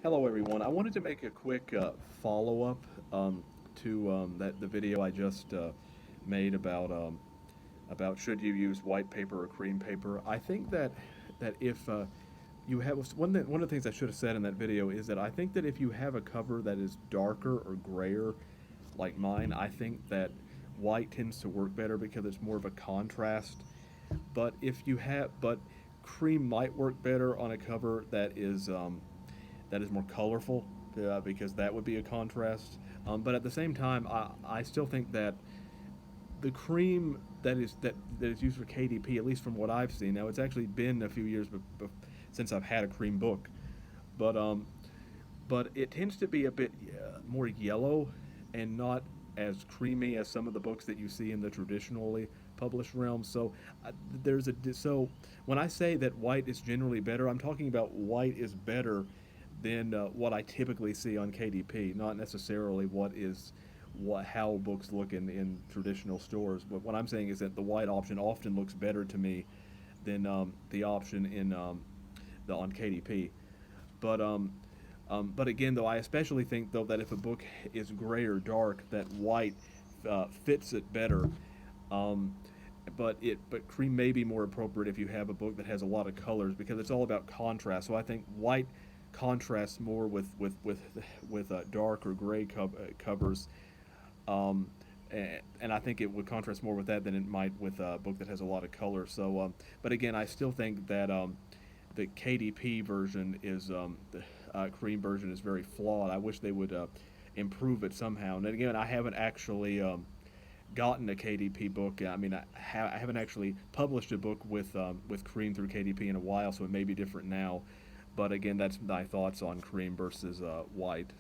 Hello, everyone. I wanted to make a quick follow-up to the video I just made about should you use white paper or cream paper. I think that if you have one of the things I should have said in that video is that I think that if you have a cover that is darker or grayer, like mine, I think that white tends to work better because it's more of a contrast. But cream might work better on a cover that is more colorful because that would be a contrast. But at the same time, I still think that the cream that is used for KDP, at least from what I've seen, now it's actually been a few years since I've had a cream book, but it tends to be a bit more yellow and not as creamy as some of the books that you see in the traditionally published realm. So so when I say that white is generally better, I'm talking about white is better than what I typically see on KDP, not necessarily how books look in traditional stores. But what I'm saying is that the white option often looks better to me than the option in the on KDP. But but again, though, I especially think though that if a book is gray or dark, that white fits it better. Um, but cream may be more appropriate if you have a book that has a lot of colors because it's all about contrast. So I think white contrasts more with dark or gray covers, um, and I think it would contrast more with that than it might with a book that has a lot of color. So, but again, I still think that the KDP version is the cream version is very flawed. I wish they would improve it somehow. And again, I haven't actually gotten a KDP book. I mean, I haven't actually published a book with cream through KDP in a while, so it may be different now. But again, that's my thoughts on cream versus white.